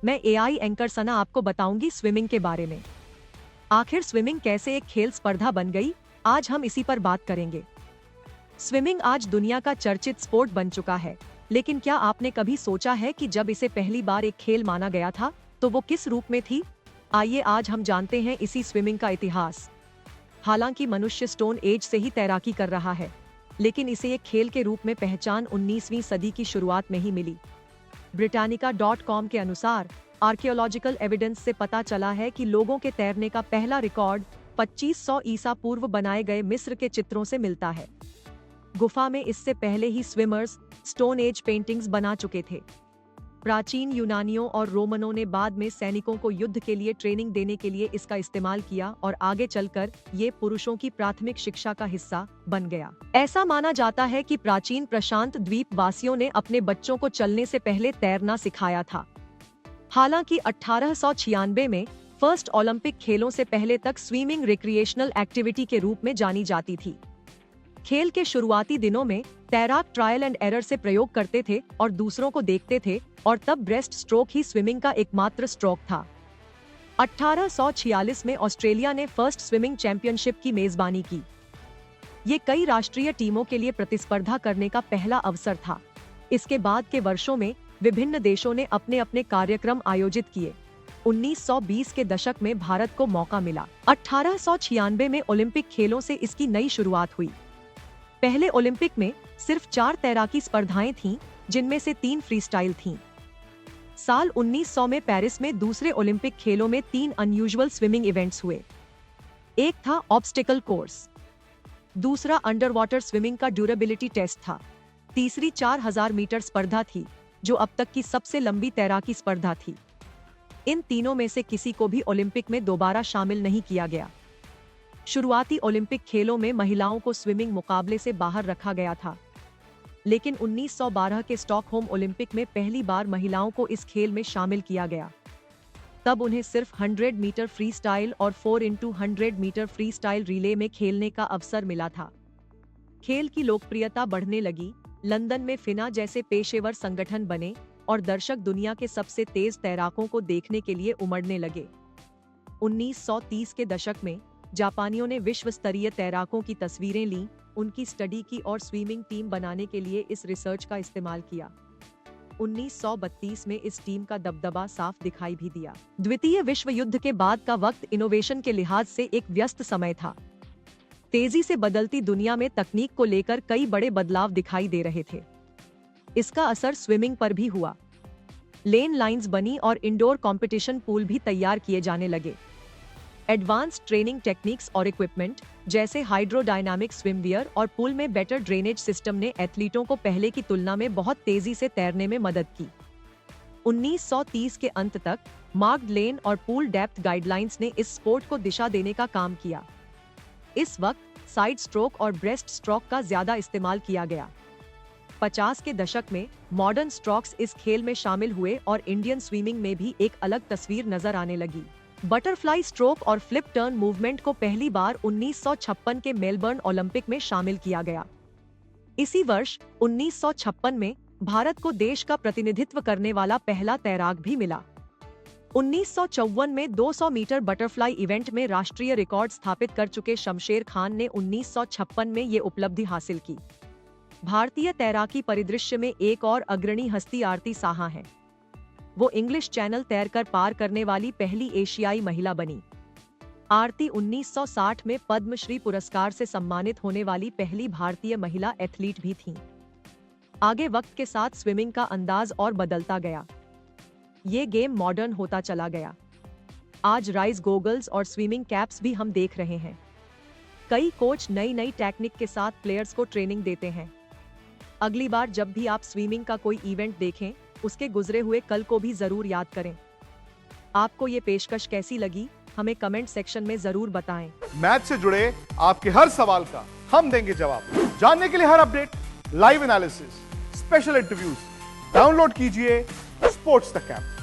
मैं AI anchor सना आपको बताऊंगी स्विमिंग के बारे में। आखिर स्विमिंग कैसे एक खेल स्पर्धा बन गई, आज हम इसी पर बात करेंगे। स्विमिंग आज दुनिया का चर्चित स्पोर्ट बन चुका है, लेकिन क्या आपने कभी सोचा है कि जब इसे पहली बार एक खेल माना गया था तो वो किस रूप में थी? आइए आज हम जानते हैं इसी स्विमिंग का इतिहास। हालांकि मनुष्य स्टोन एज से ही तैराकी कर रहा है, लेकिन इसे एक खेल के रूप में पहचान 19वीं सदी की शुरुआत में ही मिली। Britannica.com के अनुसार आर्कियोलॉजिकल एविडेंस से पता चला है कि लोगों के तैरने का पहला रिकॉर्ड 2500 ईसा पूर्व बनाए गए मिस्र के चित्रों से मिलता है। गुफा में इससे पहले ही स्विमर्स स्टोन एज पेंटिंग्स बना चुके थे। प्राचीन यूनानियों और रोमनों ने बाद में सैनिकों को युद्ध के लिए ट्रेनिंग देने के लिए इसका इस्तेमाल किया और आगे चलकर ये पुरुषों की प्राथमिक शिक्षा का हिस्सा बन गया। ऐसा माना जाता है कि प्राचीन प्रशांत द्वीप वासियों ने अपने बच्चों को चलने से पहले तैरना सिखाया था। हालांकि 1896 में फर्स्ट ओलंपिक खेलों से पहले तक स्विमिंग रिक्रिएशनल एक्टिविटी के रूप में जानी जाती थी। खेल के शुरुआती दिनों में तैराक ट्रायल एंड एरर से प्रयोग करते थे और दूसरों को देखते थे, और तब ब्रेस्ट स्ट्रोक ही स्विमिंग का एकमात्र स्ट्रोक था। 1846 में ऑस्ट्रेलिया ने फर्स्ट स्विमिंग चैंपियनशिप की मेजबानी की। ये कई राष्ट्रीय टीमों के लिए प्रतिस्पर्धा करने का पहला अवसर था। इसके बाद के वर्षों में विभिन्न देशों ने अपने अपने कार्यक्रम आयोजित किए। 1920 के दशक में भारत को मौका मिला। 1896 में ओलंपिक खेलों से इसकी नई शुरुआत हुई। पहले ओलंपिक में सिर्फ 4 तैराकी स्पर्धाएं थीं, जिनमें से 3 फ्रीस्टाइल थीं। साल 1900 में पेरिस में दूसरे ओलंपिक खेलों में 3 अनयूजुअल स्विमिंग इवेंट्स हुए। एक था ऑब्स्टिकल कोर्स, दूसरा अंडर वाटर स्विमिंग का ड्यूरेबिलिटी टेस्ट था, तीसरी 4000 मीटर स्पर्धा थी, जो अब तक की सबसे लंबी तैराकी स्पर्धा थी। इन तीनों में से किसी को भी ओलंपिक में दोबारा शामिल नहीं किया गया। शुरुआती ओलंपिक खेलों में महिलाओं को स्विमिंग मुकाबले से बाहर रखा गया था, लेकिन 1912 के स्टॉकहोम ओलंपिक में पहली बार महिलाओं को इस खेल में शामिल किया गया। तब उन्हें सिर्फ 100 मीटर फ्री स्टाइल और 4x100 metre free style relay में खेलने का अवसर मिला था। खेल की लोकप्रियता बढ़ने लगी, लंदन में फिना जैसे पेशेवर संगठन बने और दर्शक दुनिया के सबसे तेज तैराकों को देखने के लिए उमड़ने लगे। 1930 के दशक में जापानियों ने विश्व स्तरीय तैराकों की तस्वीरें लीं, उनकी स्टडी की और स्विमिंग टीम बनाने के लिए इस रिसर्च का इस्तेमाल किया। 1932 में इस टीम का दबदबा साफ दिखाई भी दिया। द्वितीय विश्व युद्ध के बाद का वक्त इनोवेशन के लिहाज से एक व्यस्त समय था। तेजी से बदलती दुनिया में तकनीक को लेकर कई बड़े बदलाव दिखाई दे रहे थे। इसका असर स्विमिंग पर भी हुआ। लेन लाइंस बनी और इंडोर कंपटीशन पूल भी तैयार किए जाने लगे। एडवांस ट्रेनिंग टेक्निक्स और इक्विपमेंट जैसे हाइड्रोडायनामिक स्विमवियर और पूल में बेटर ड्रेनेज सिस्टम ने एथलीटों को पहले की तुलना में बहुत तेजी से तैरने में मदद की। 1930 के अंत तक मार्क्ड लेन और पूल डेप्थ गाइडलाइंस ने इस स्पोर्ट को दिशा देने का काम किया। इस वक्त साइड स्ट्रोक और ब्रेस्ट स्ट्रोक का ज्यादा इस्तेमाल किया गया। 50 के दशक में मॉडर्न स्ट्रोक्स इस खेल में शामिल हुए और इंडियन स्विमिंग में भी एक अलग तस्वीर नजर आने लगी। बटरफ्लाई स्ट्रोक और फ्लिप टर्न मूवमेंट को पहली बार 1956 के मेलबर्न ओलंपिक में शामिल किया गया। इसी वर्ष 1956 में भारत को देश का प्रतिनिधित्व करने वाला पहला तैराक भी मिला। 1954 में 200 मीटर बटरफ्लाई इवेंट में राष्ट्रीय रिकॉर्ड स्थापित कर चुके शमशेर खान ने 1956 में ये उपलब्धि हासिल की। भारतीय तैराकी परिदृश्य में एक और अग्रणी हस्ती आरती साहा है। वो इंग्लिश चैनल तैरकर पार करने वाली पहली एशियाई महिला बनी। आरती 1960 में पद्मश्री पुरस्कार से सम्मानित होने वाली पहली भारतीय महिला एथलीट भी थीं। आगे वक्त के साथ स्विमिंग का अंदाज और बदलता गया। ये गेम मॉडर्न होता चला गया। आज राइज गोगल्स और स्विमिंग कैप्स भी हम देख रहे हैं। कई कोच नई नई टेक्निक के साथ प्लेयर्स को ट्रेनिंग देते हैं। अगली बार जब भी आप स्विमिंग का कोई इवेंट देखें, उसके गुजरे हुए कल को भी जरूर याद करें। आपको ये पेशकश कैसी लगी, हमें कमेंट सेक्शन में जरूर बताएं। मैच से जुड़े आपके हर सवाल का हम देंगे जवाब। जानने के लिए हर update, live analysis, special interviews, download कीजिए स्पोर्ट्स तक ऐप।